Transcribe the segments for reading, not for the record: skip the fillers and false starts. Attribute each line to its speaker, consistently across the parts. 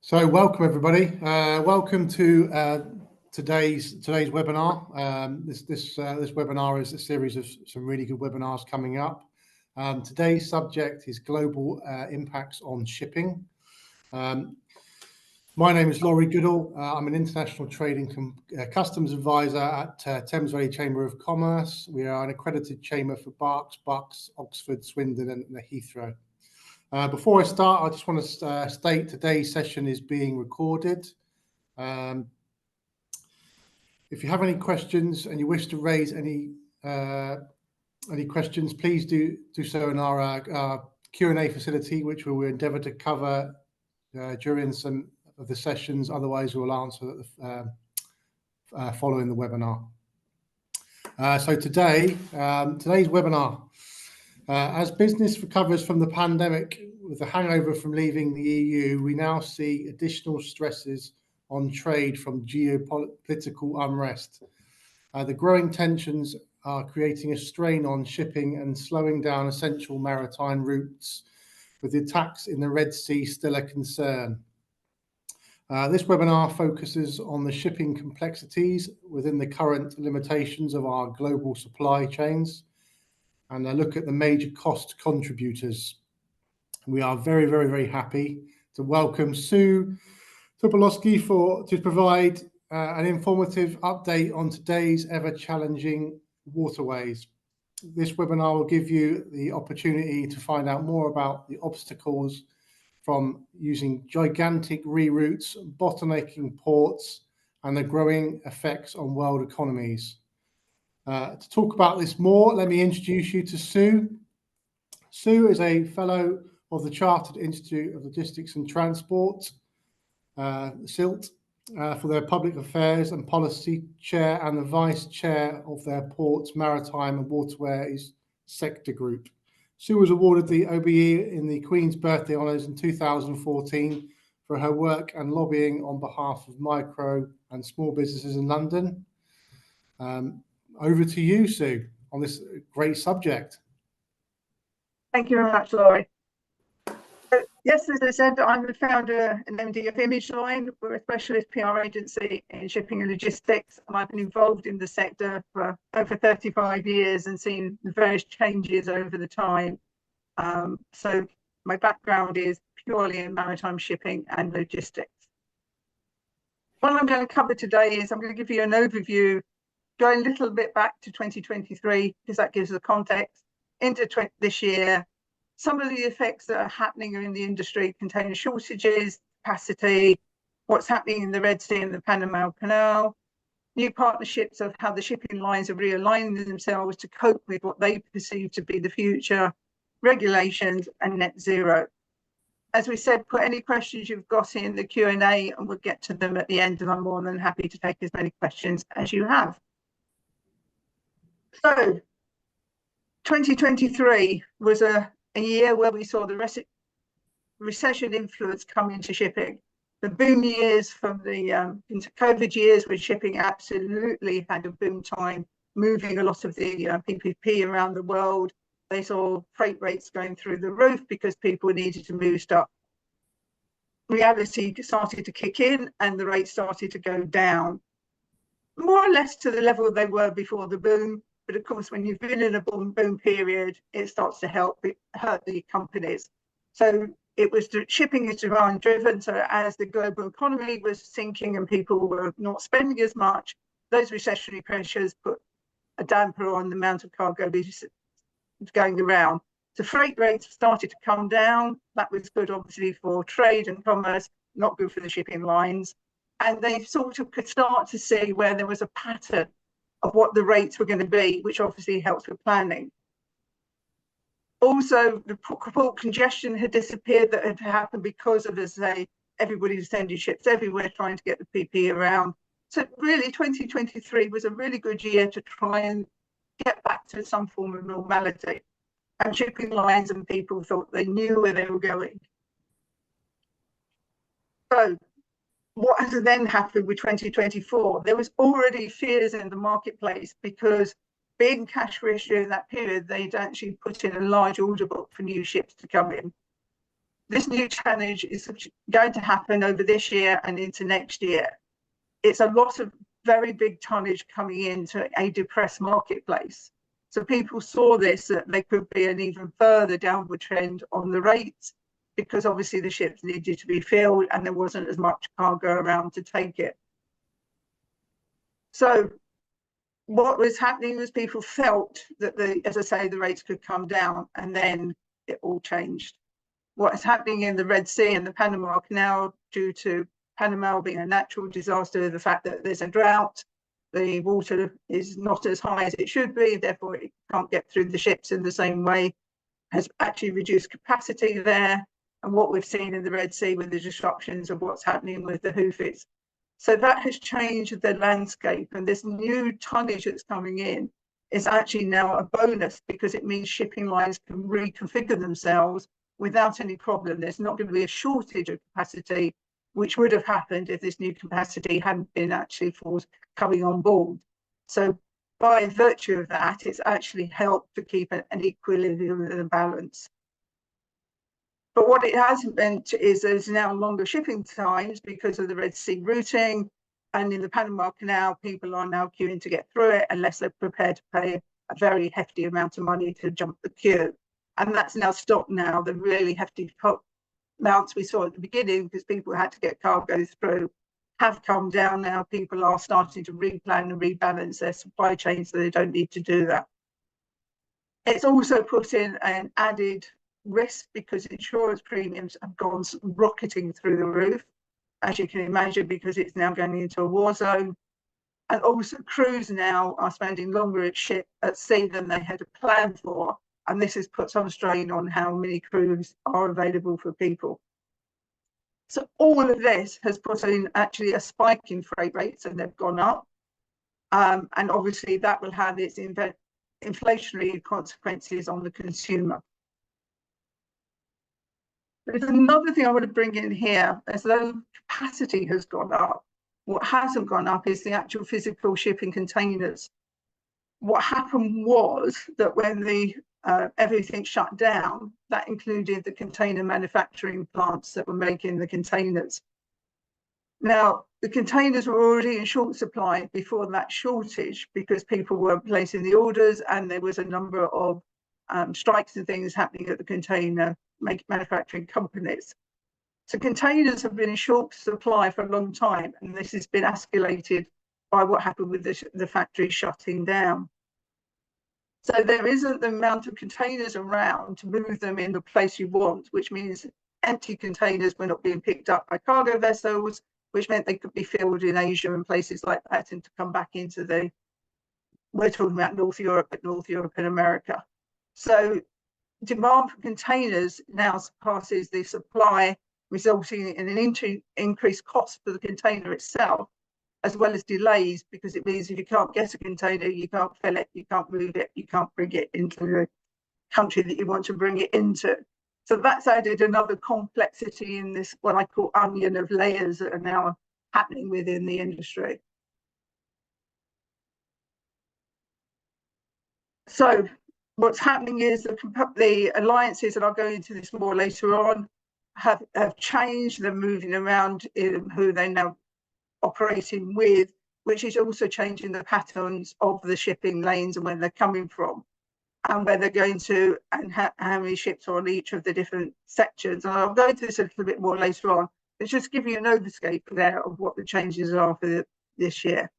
Speaker 1: So welcome everybody. Welcome to today's webinar. This webinar is a series of some really good webinars coming up. Today's subject is global impacts on shipping. My name is Laurie Goodall. I'm an international trading customs advisor at Thames Valley Chamber of Commerce. We are an accredited chamber for Berks, Bucks, Oxford, Swindon and Heathrow. Before I start, I just want to state today's session is being recorded. If you have any questions and you wish to raise any questions, please do so in our Q&A facility, which we will endeavour to cover during some of the sessions. Otherwise, we will answer following the webinar. So today's webinar. As business recovers from the pandemic with the hangover from leaving the EU, we now see additional stresses on trade from geopolitical unrest. The growing tensions are creating a strain on shipping and slowing down essential maritime routes, with the attacks in the Red Sea still a concern. This webinar focuses on the shipping complexities within the current limitations of our global supply chains, and I look at the major cost contributors. We are very, very, very happy to welcome Sue Terpilowski to provide an informative update on today's ever-challenging waterways. This webinar will give you the opportunity to find out more about the obstacles from using gigantic reroutes, bottlenecking ports, and the growing effects on world economies. To talk about this more, let me introduce you to Sue. Sue is a fellow of the Chartered Institute of Logistics and Transport, SILT, for their Public Affairs and Policy Chair and the Vice Chair of their Ports, Maritime and Waterways Sector Group. Sue was awarded the OBE in the Queen's Birthday Honours in 2014 for her work and lobbying on behalf of micro and small businesses in London. Over to you, Sue, on this great subject.
Speaker 2: Thank you very much, Laurie. Yes, as I said, I'm the founder and MD of ImageLine. We're a specialist PR agency in shipping and logistics, and I've been involved in the sector for over 35 years and seen various changes over the time. So my background is purely in maritime shipping and logistics. What I'm going to cover today is I'm going to give you an overview, going a little bit back to 2023, because that gives the context, into this year, some of the effects that are happening in the industry, container shortages, capacity, what's happening in the Red Sea and the Panama Canal, new partnerships of how the shipping lines are realigning themselves to cope with what they perceive to be the future, regulations, and net zero. As we said, put any questions you've got in the Q&A and we'll get to them at the end, and I'm more than happy to take as many questions as you have. So 2023 was a year where we saw the recession influence come into shipping. The boom years from the into COVID years, where shipping absolutely had a boom time, moving a lot of the PPP around the world. They saw freight rates going through the roof because people needed to move stuff. Reality started to kick in and the rates started to go down, more or less to the level they were before the boom. But of course, when you've been in a boom period, it starts to hurt the companies. So it was shipping is demand driven. So as the global economy was sinking and people were not spending as much, those recessionary pressures put a damper on the amount of cargo going around. So freight rates started to come down. That was good, obviously, for trade and commerce, not good for the shipping lines. And they sort of could start to see where there was a pattern of what the rates were going to be, which obviously helps with planning. Also, the port congestion had disappeared that had happened because of, as I say, everybody sending ships everywhere trying to get the PP around. So really 2023 was a really good year to try and get back to some form of normality. And shipping lines and people thought they knew where they were going. So what has then happened with 2024? There was already fears in the marketplace because being cash rich during that period, they'd actually put in a large order book for new ships to come in. this new challenge is going to happen over this year and into next year. It's a lot of very big tonnage coming into a depressed marketplace. So people saw this, that there could be an even further downward trend on the rates, because obviously the ships needed to be filled and there wasn't as much cargo around to take it. So what was happening was people felt that, as I say, the rates could come down, and then it all changed. What is happening in the Red Sea and the Panama Canal, due to Panama being a natural disaster, the fact that there's a drought, the water is not as high as it should be, therefore it can't get through the ships in the same way, has actually reduced capacity there. And what we've seen in the Red Sea with the disruptions of what's happening with the Houthis. So that has changed the landscape, and this new tonnage that's coming in is actually now a bonus, because it means shipping lines can reconfigure themselves without any problem. There's not going to be a shortage of capacity, which would have happened if this new capacity hadn't been actually coming on board. So by virtue of that, it's actually helped to keep an equilibrium and a balance. But what it hasn't meant is there's now longer shipping times because of the Red Sea routing, and in the Panama Canal, people are now queuing to get through it unless they're prepared to pay a very hefty amount of money to jump the queue. And that's now stopped now. The really hefty amounts we saw at the beginning, because people had to get cargo through, have come down now. People are starting to replan and rebalance their supply chain, so they don't need to do that. It's also put in an added risk, because insurance premiums have gone rocketing through the roof, as you can imagine, because it's now going into a war zone. And also crews now are spending longer at sea than they had planned for, and this has put some strain on how many crews are available for people. So all of this has put in actually a spike in freight rates, and they've gone up, and obviously that will have its inflationary consequences on the consumer. There's another thing I want to bring in here. As though capacity has gone up, what hasn't gone up is the actual physical shipping containers. What happened was that when everything shut down, that included the container manufacturing plants that were making the containers. Now, the containers were already in short supply before that shortage, because people were placing the orders, and there was a number of strikes and things happening at the container manufacturing companies. So containers have been in short supply for a long time, and this has been escalated by what happened with the factory shutting down. So there isn't the amount of containers around to move them in the place you want, which means empty containers were not being picked up by cargo vessels, which meant they could be filled in Asia and places like that, and to come back into we're talking about North Europe, but North Europe and America. So demand for containers now surpasses the supply, resulting in an increased cost for the container itself, as well as delays, because it means if you can't get a container, you can't fill it, you can't move it, you can't bring it into the country that you want to bring it into. So that's added another complexity in this, what I call onion of layers that are now happening within the industry. So what's happening is the alliances, and I'll go into this more later on, have changed. They're moving around in who they're now operating with, which is also changing the patterns of the shipping lanes and where they're coming from, and where they're going to, and how many ships are on each of the different sections. And I'll go into this a little bit more later on. Let's just give you an overscape there of what the changes are for this year.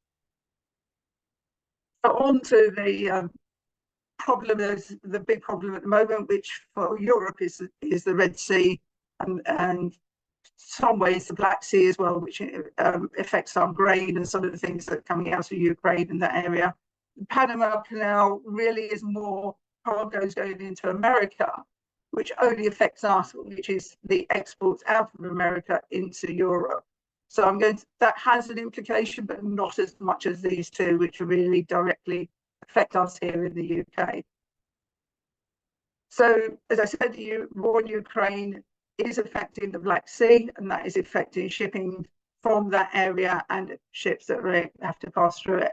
Speaker 2: So on to the problem. Is the big problem at the moment, which for Europe is the Red Sea, and some ways the Black Sea as well, which affects our grain and some of the things that are coming out of Ukraine in that area. The Panama Canal really is more cargoes going into America, which only affects us, which is the exports out of America into Europe. So that has an implication, but not as much as these two, which really directly affect us here in the UK. So, as I said, the war in Ukraine is affecting the Black Sea, and that is affecting shipping from that area and ships that have to pass through it.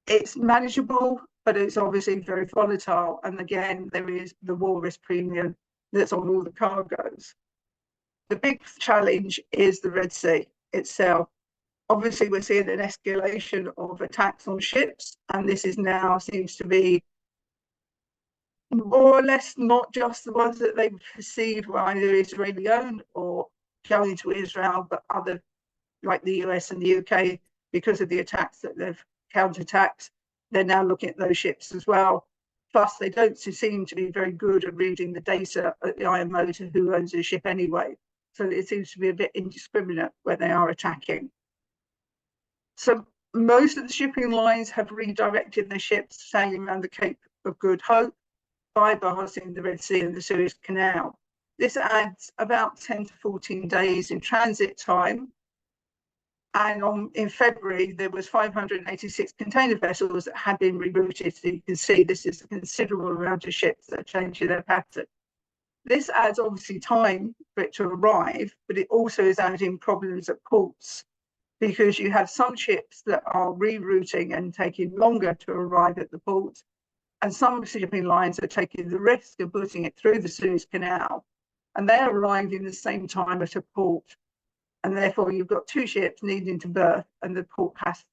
Speaker 2: It's manageable, but it's obviously very volatile. And again, there is the war risk premium that's on all the cargoes. The big challenge is the Red Sea itself. Obviously, we're seeing an escalation of attacks on ships, and this is now seems to be more or less not just the ones that they perceive were either Israeli owned or going to Israel, but other, like the US and the UK, because of the attacks that they've counterattacks, they're now looking at those ships as well. Plus, they don't seem to be very good at reading the data at the IMO to who owns a ship anyway. So it seems to be a bit indiscriminate where they are attacking. So most of the shipping lines have redirected their ships sailing around the Cape of Good Hope, bypassing the Red Sea and the Suez Canal. This adds about 10 to 14 days in transit time. And in February, there was 586 container vessels that had been rerouted. So you can see this is a considerable amount of ships that are changing their pattern. This adds obviously time for it to arrive, but it also is adding problems at ports, because you have some ships that are rerouting and taking longer to arrive at the port, and some shipping lines are taking the risk of putting it through the Suez Canal, and they arrive in the same time at a port. And therefore, you've got two ships needing to berth, and the port has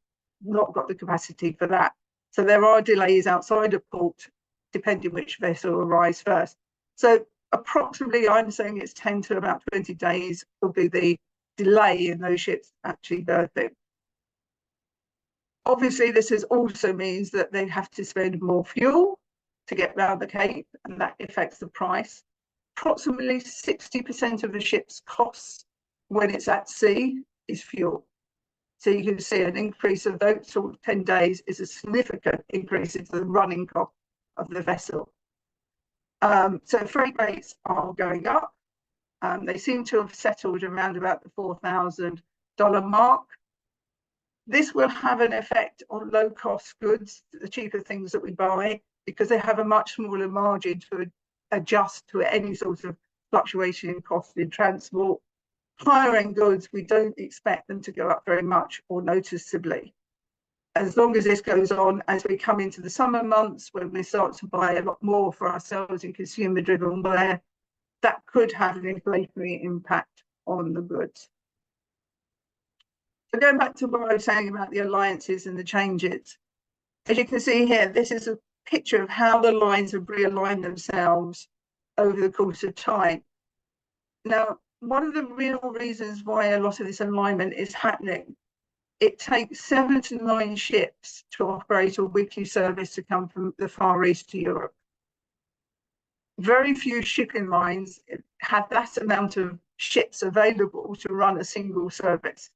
Speaker 2: not got the capacity for that. So there are delays outside of port, depending which vessel arrives first. So approximately, I'm saying it's 10 to about 20 days will be the delay in those ships actually berthing. Obviously, this also means that they have to spend more fuel to get round the Cape, and that affects the price. Approximately 60% of the ship's costs when it's at sea is fuel. So you can see an increase of those sort of 10 days is a significant increase into the running cost of the vessel. So freight rates are going up. They seem to have settled around about the $4,000 mark. This will have an effect on low-cost goods, the cheaper things that we buy, because they have a much smaller margin to adjust to any sort of fluctuation in cost in transport. Higher-end goods, we don't expect them to go up very much or noticeably. As long as this goes on, as we come into the summer months, when we start to buy a lot more for ourselves in consumer-driven wear, that could have an inflationary impact on the goods. So going back to what I was saying about the alliances and the changes, as you can see here, this is a picture of how the lines have realigned themselves over the course of time. Now, one of the real reasons why a lot of this alignment is happening, it takes 7 to 9 ships to operate a weekly service to come from the Far East to Europe. Very few shipping lines have that amount of ships available to run a single service.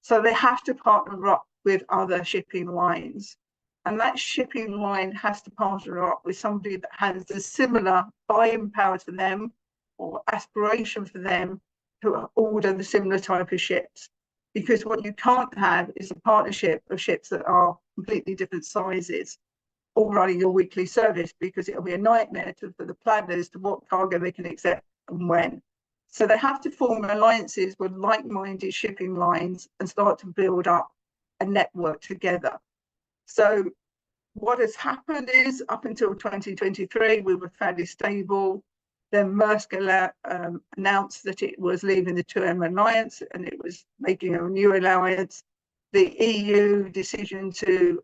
Speaker 2: So they have to partner up with other shipping lines. And that shipping line has to partner up with somebody that has a similar buying power to them or aspiration for them to order the similar type of ships. Because what you can't have is a partnership of ships that are completely different sizes, all running a weekly service, because it'll be a nightmare for the planners to what cargo they can accept and when. So they have to form alliances with like-minded shipping lines and start to build up a network together. So what has happened is, up until 2023, we were fairly stable. Then Maersk announced that it was leaving the 2M alliance and it was making a new alliance. The EU decision to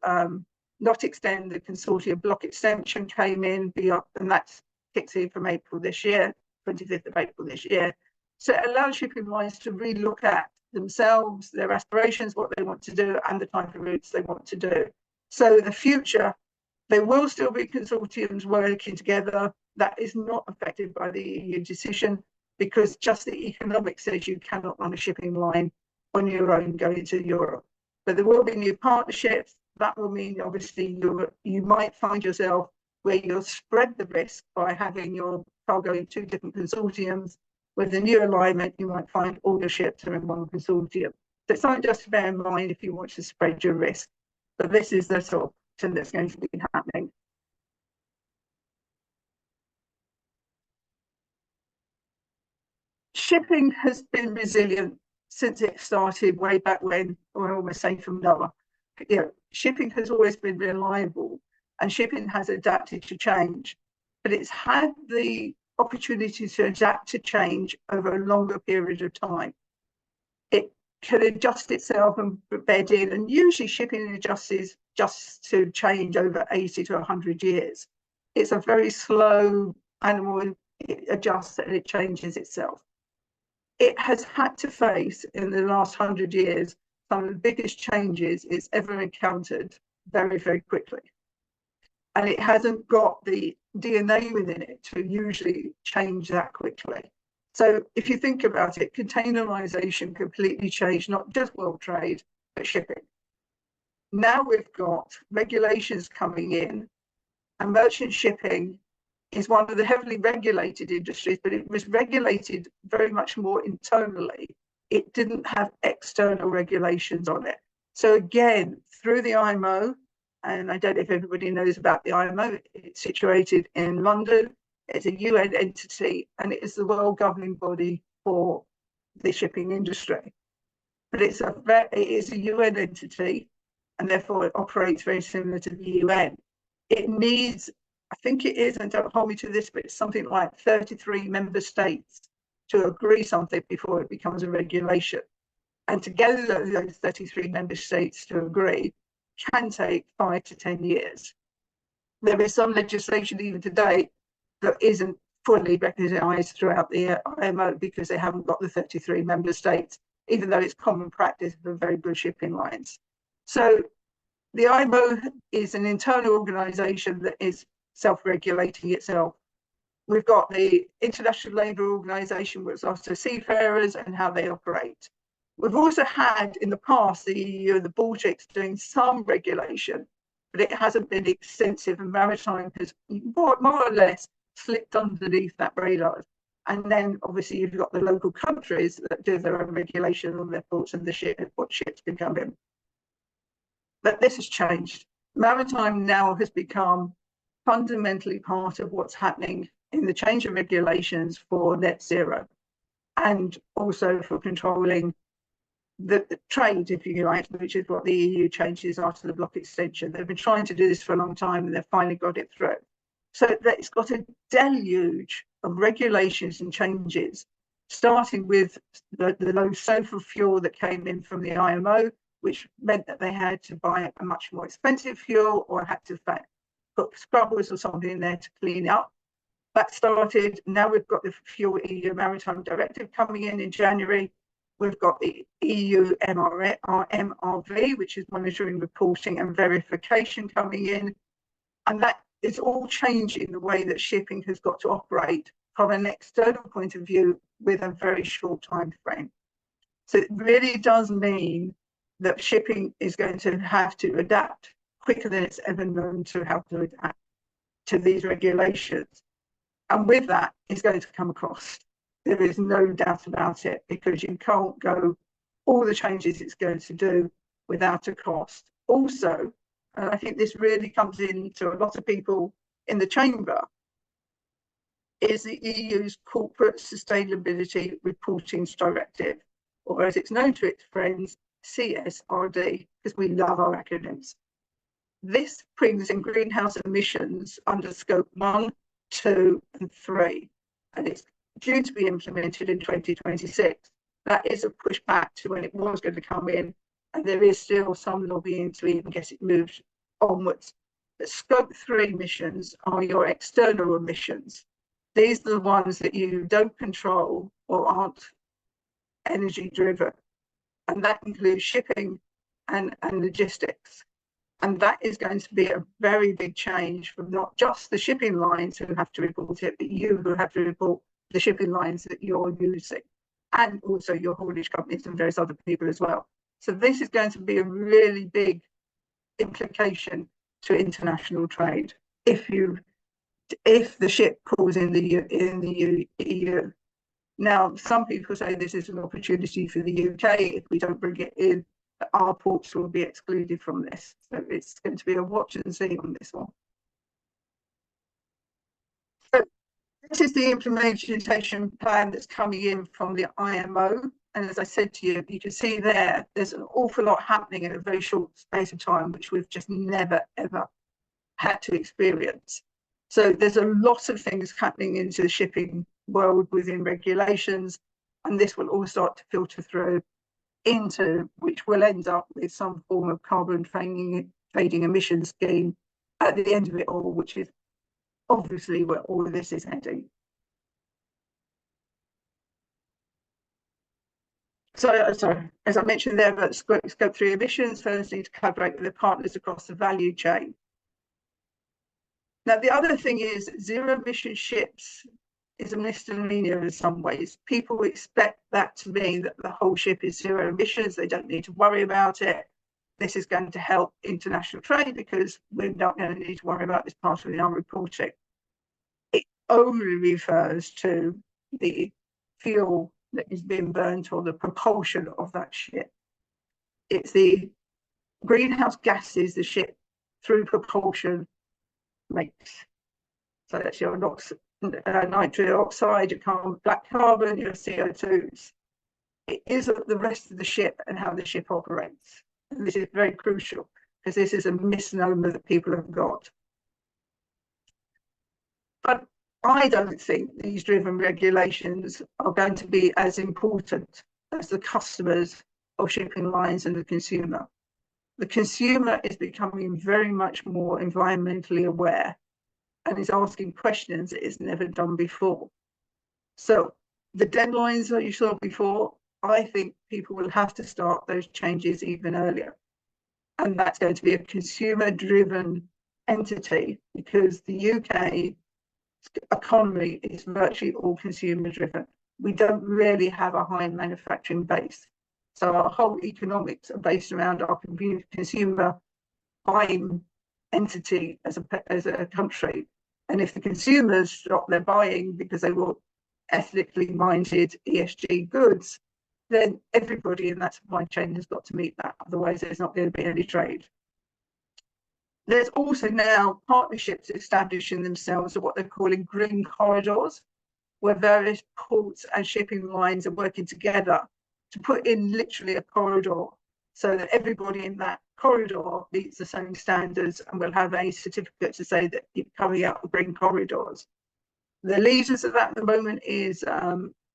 Speaker 2: not extend the consortium block extension came in, and that kicks in from April this year, 25th of April this year. So it allows shipping lines to relook at themselves, their aspirations, what they want to do, and the type of routes they want to do. So in the future, there will still be consortiums working together. That is not affected by the EU decision, because just the economics says you cannot run a shipping line on your own going to Europe. But there will be new partnerships. That will mean, obviously, you might find yourself where you'll spread the risk by having your cargo in 2 different consortiums. With the new alignment, you might find all your ships are in one consortium. So it's something just to bear in mind if you want to spread your risk. But this is the sort of thing that's going to be happening. Shipping has been resilient since it started way back when, or I almost say from Noah. You know, shipping has always been reliable, and shipping has adapted to change. But it's had the opportunity to adapt to change over a longer period of time. It can adjust itself and bed in, and usually shipping adjusts just to change over 80 to 100 years. It's a very slow animal. It adjusts and it changes itself. It has had to face, in the last 100 years, some of the biggest changes it's ever encountered very, very quickly. And it hasn't got the DNA within it to usually change that quickly. So if you think about it, containerization completely changed not just world trade, but shipping. Now we've got regulations coming in, and merchant shipping is one of the heavily regulated industries, but it was regulated very much more internally. It didn't have external regulations on it. So again, through the IMO, and I don't know if everybody knows about the IMO, it's situated in London, it's a UN entity, and it is the world governing body for the shipping industry. But it is a UN entity, and therefore it operates very similar to the UN. It needs, I think it is, and don't hold me to this, but it's something like 33 member states to agree something before it becomes a regulation. And to get those 33 member states to agree can take 5 to 10 years. There is some legislation even today that isn't fully recognised throughout the IMO because they haven't got the 33 member states, even though it's common practice for very good shipping lines. So the IMO is an internal organisation that is self-regulating itself. We've got the International Labour Organization, which looks after seafarers and how they operate. We've also had in the past the EU and the Baltics doing some regulation, but it hasn't been extensive, and maritime has more or less slipped underneath that radar. And then obviously you've got the local countries that do their own regulation on their ports and what ships can come in. But this has changed. Maritime now has become fundamentally part of what's happening in the change of regulations for net zero, and also for controlling the trade, if you like, which is what the EU changes after the block extension. They've been trying to do this for a long time, and they've finally got it through. So it's got a deluge of regulations and changes, starting with the low sulfur fuel that came in from the IMO, which meant that they had to buy a much more expensive fuel, or had to put scrubbers or something in there to clean up. That started. Now we've got the Fuel EU Maritime Directive coming in January. We've got the EU MRV, which is monitoring, reporting and verification coming in. And that is all changing the way that shipping has got to operate from an external point of view with a very short time frame. So it really does mean that shipping is going to have to adapt quicker than it's ever known to how to adapt to these regulations. And with that, it's going to come a cost. There is no doubt about it, because you can't go all the changes it's going to do without a cost. Also, and I think this really comes into a lot of people in the chamber, is the EU's Corporate Sustainability Reporting Directive, or as it's known to its friends, CSRD, because we love our acronyms. This brings in greenhouse emissions under scope 1, 2 and 3, and it's due to be implemented in 2026. That is a push back to when it was going to come in, and there is still some lobbying to even get it moved onwards. But scope 3 emissions are your external emissions. These are the ones that you don't control or aren't energy driven, and that includes shipping and logistics. And that is going to be a very big change from not just the shipping lines who have to report it, but you who have to report the shipping lines that you're using, and also your haulage companies and various other people as well. So this is going to be a really big implication to international trade if the ship calls in the EU. Now, some people say this is an opportunity for the UK. If we don't bring it in, our ports will be excluded from this. So it's going to be a watch and see on this one. So this is the implementation plan that's coming in from the IMO. And as I said to you, you can see there's an awful lot happening in a very short space of time, which we've just never, ever had to experience. So there's a lot of things happening into the shipping world within regulations, and this will all start to filter through into, which will end up with some form of carbon trading emission scheme at the end of it all, which is obviously where all of this is heading. So as I mentioned there, about scope 3 emissions, firms need to collaborate with their partners across the value chain. Now, the other thing is zero emission ships is a misnomer in some ways. People expect that to mean that the whole ship is zero emissions. They don't need to worry about it. This is going to help international trade because we're not going to need to worry about this part of our reporting. It only refers to the fuel that is being burnt or the propulsion of that ship. It's the greenhouse gases the ship through propulsion makes. So that's your nitrogen oxide, your black carbon, your CO2s. It isn't the rest of the ship and how the ship operates. And this is very crucial because this is a misnomer that people have got. But I don't think these driven regulations are going to be as important as the customers of shipping lines and the consumer. The consumer is becoming very much more environmentally aware and is asking questions it has never done before. So the deadlines that you saw before, I think people will have to start those changes even earlier. And that's going to be a consumer-driven entity because the UK economy is virtually all consumer-driven. We don't really have a high manufacturing base. So our whole economics are based around our consumer buying entity as a country. And if the consumers stop their buying because they want ethically minded ESG goods, then everybody in that supply chain has got to meet that. Otherwise, there's not going to be any trade. There's also now partnerships establishing themselves of what they're calling green corridors, where various ports and shipping lines are working together to put in literally a corridor so that everybody in that corridor meets the same standards and will have a certificate to say that you're coming out of green corridors. The leaders of that at the moment is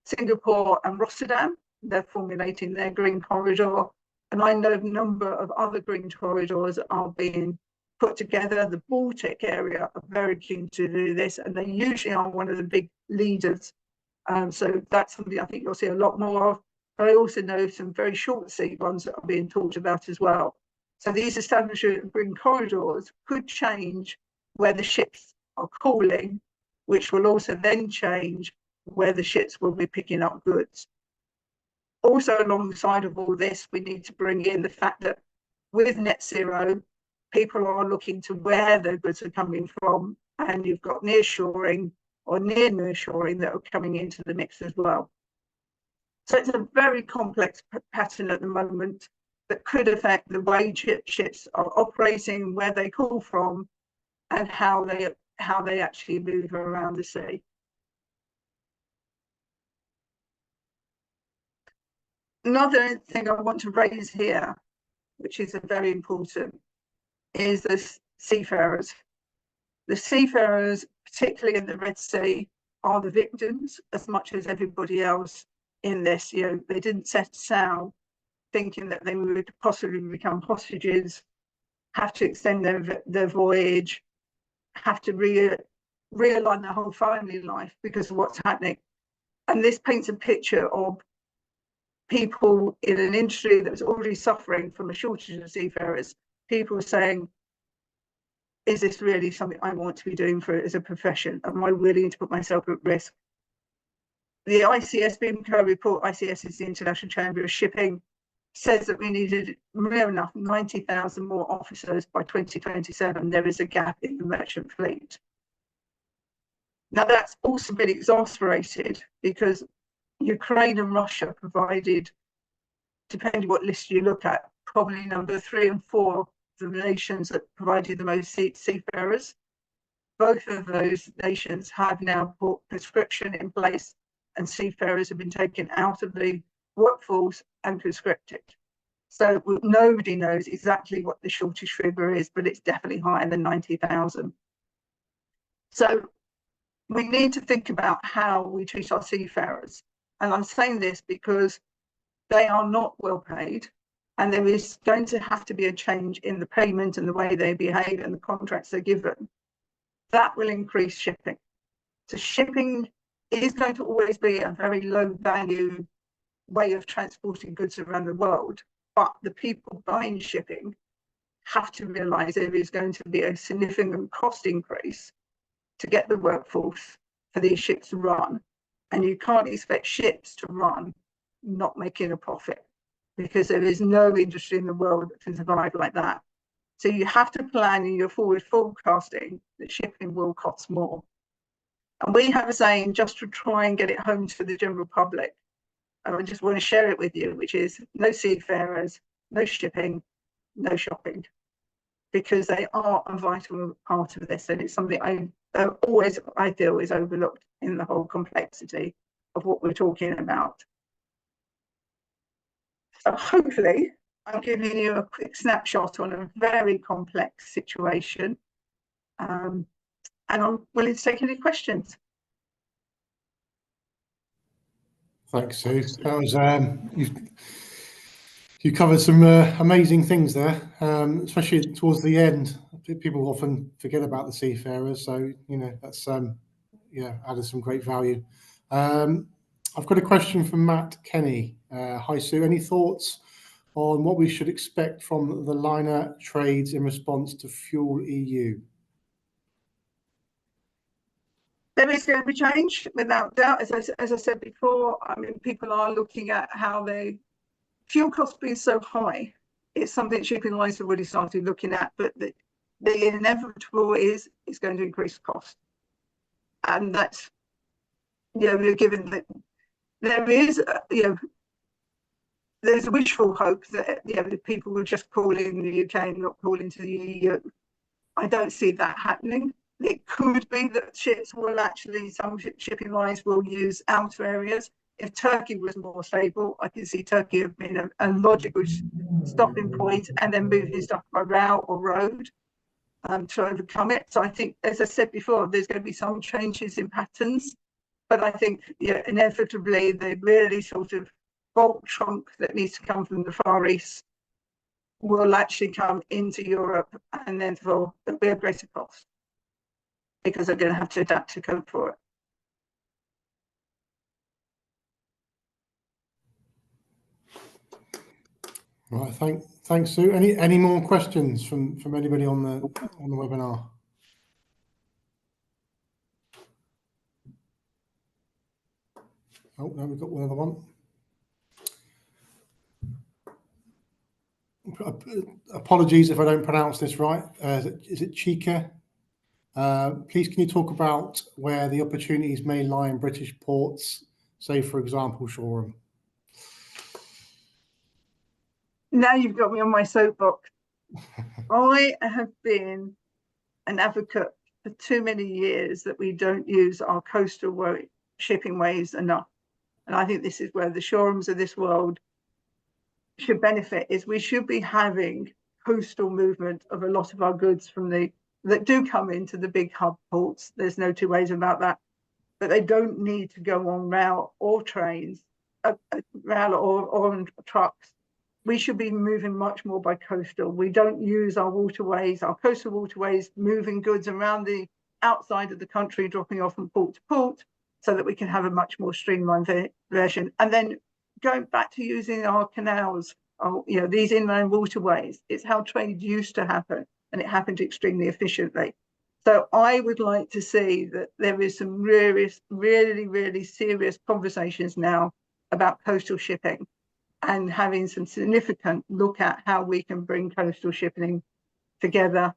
Speaker 2: Singapore and Rotterdam. They're formulating their green corridor. And I know a number of other green corridors are being put together. The Baltic area are very keen to do this, and they usually are one of the big leaders. So that's something I think you'll see a lot more of. But I also know some very short sea ones that are being talked about as well. So these establishment of green corridors could change where the ships are calling, which will also then change where the ships will be picking up goods. Also, alongside of all this, we need to bring in the fact that with net zero, people are looking to where their goods are coming from, and you've got nearshoring or near-nearshoring that are coming into the mix as well. So it's a very complex pattern at the moment that could affect the way ships are operating, where they call from, and how they actually move around the sea. Another thing I want to raise here, which is very important, is the seafarers. The seafarers, particularly in the Red Sea, are the victims as much as everybody else in this. You know, they didn't set sail thinking that they would possibly become hostages, have to extend their voyage, have to realign their whole family life because of what's happening. And this paints a picture of people in an industry that was already suffering from a shortage of seafarers, people saying, is this really something I want to be doing as a profession? Am I willing to put myself at risk? The ICS BIMCO report, ICS is the International Chamber of Shipping, says that we needed near enough 90,000 more officers by 2027. There is a gap in the merchant fleet. Now that's also been exasperated because Ukraine and Russia provided, depending what list you look at, probably number 3 and 4 of the nations that provided the most seafarers. Both of those nations have now put conscription in place, and seafarers have been taken out of the workforce and conscripted. So nobody knows exactly what the shortage figure is, but it's definitely higher than 90,000. So we need to think about how we treat our seafarers. And I'm saying this because they are not well paid, and there is going to have to be a change in the payment and the way they behave and the contracts they're given. That will increase shipping. So shipping is going to always be a very low value way of transporting goods around the world, but the people buying shipping have to realize there is going to be a significant cost increase to get the workforce for these ships to run. And you can't expect ships to run not making a profit, because there is no industry in the world that can survive like that. So you have to plan in your forward forecasting that shipping will cost more. And we have a saying, just to try and get it home to the general public, and I just want to share it with you, which is no seafarers, no shipping, no shopping, because they are a vital part of this. And it's something I feel is overlooked in the whole complexity of what we're talking about. So hopefully I'm giving you a quick snapshot on a very complex situation. And I'm willing to take any questions.
Speaker 1: Thanks, Sue. That was you covered some amazing things there, especially towards the end. People often forget about the seafarers, so that's added some great value. I've got a question from Matt Kenny. Hi, Sue. Any thoughts on what we should expect from the liner trades in response to Fuel EU?
Speaker 2: There is going to be change, without doubt. As I said before, I mean, people are looking at how fuel costs being so high. It's something shipping lines have already started looking at, but the inevitable is it's going to increase cost. And that's, given that there is, there's a wishful hope that, the people will just call in the UK and not call into the EU. I don't see that happening. It could be that some shipping lines will use outer areas. If Turkey was more stable, I can see Turkey have been a logical stopping point, and then moving stuff by rail or road to overcome it. So I think, as I said before, there's going to be some changes in patterns, but I think inevitably the really sort of bulk trunk that needs to come from the Far East will actually come into Europe, and then there'll be a greater cost, because they're going to have to adapt to cope for it.
Speaker 1: Right, thanks, Sue. Any more questions from anybody on the webinar? Oh, no, we've got another one. Apologies if I don't pronounce this right. Is it Chika? Please, can you talk about where the opportunities may lie in British ports, say, for example, Shoreham?
Speaker 2: Now you've got me on my soapbox. I have been an advocate for too many years that we don't use our coastal shipping ways enough. And I think this is where the Shorehams of this world should benefit, is we should be having coastal movement of a lot of our goods that do come into the big hub ports. There's no two ways about that. But they don't need to go on rail or trains, rail or on trucks. We should be moving much more by coastal. We don't use our waterways, our coastal waterways, moving goods around the outside of the country, dropping off from port to port, so that we can have a much more streamlined version. And then going back to using our canals, these inland waterways, it's how trade used to happen, and it happened extremely efficiently. So I would like to see that there is some really, really serious conversations now about coastal shipping, and having some significant look at how we can bring coastal shipping together.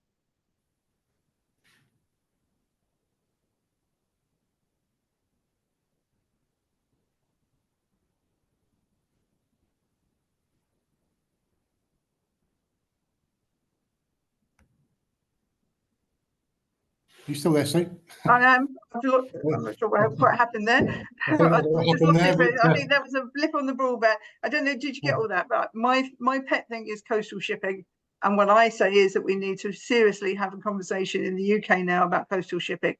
Speaker 1: You still there, Sue?
Speaker 2: I am. I'm not sure what happened there. I think that was a blip on the broadband. I don't know, did you get all that? But my pet thing is coastal shipping. And what I say is that we need to seriously have a conversation in the UK now about coastal shipping.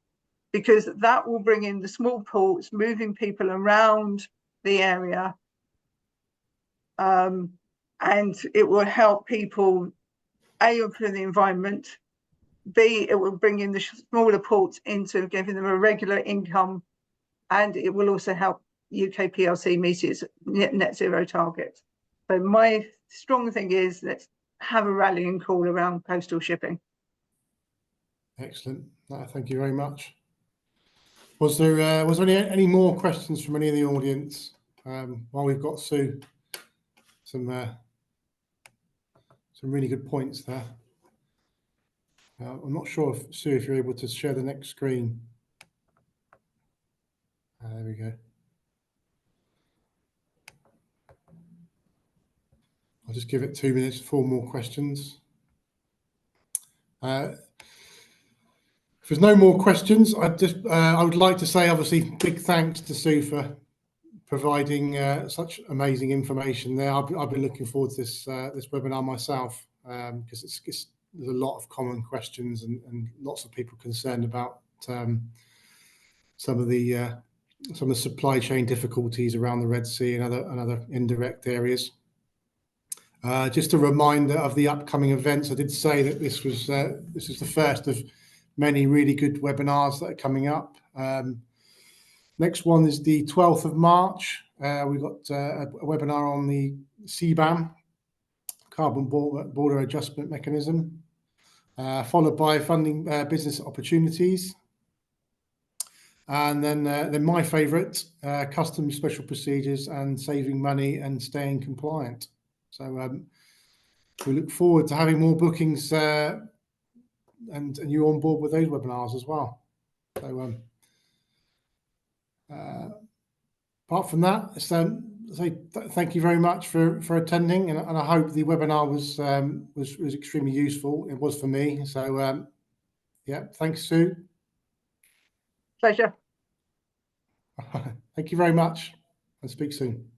Speaker 2: because that will bring in the small ports, moving people around the area. And it will help people, A, for the environment, B, it will bring in the smaller ports into giving them a regular income, and it will also help UK PLC meet its net zero target. So my strong thing is, let's have a rallying call around coastal shipping.
Speaker 1: Excellent. Thank you very much. Was there any more questions from any of the audience while we've got Sue? Some really good points there. I'm not sure if Sue, if you're able to share the next screen. There we go. I'll just give it 2 minutes for more questions. If there's no more questions, I would like to say, obviously, big thanks to Sue for providing such amazing information there. I've been looking forward to this webinar myself, because there's a lot of common questions and lots of people concerned about some of the supply chain difficulties around the Red Sea and other indirect areas. Just a reminder of the upcoming events. I did say that this is the first of many really good webinars that are coming up. Next one is the 12th of March. We've got a webinar on the CBAM, Carbon Border Adjustment Mechanism, followed by funding business opportunities. And then my favourite, customs special procedures and saving money and staying compliant. So we look forward to having more bookings and you on board with those webinars as well. So apart from that, say thank you very much for attending, and I hope the webinar was extremely useful. It was for me. So yeah, thanks, Sue.
Speaker 2: Pleasure.
Speaker 1: Thank you very much, and speak soon.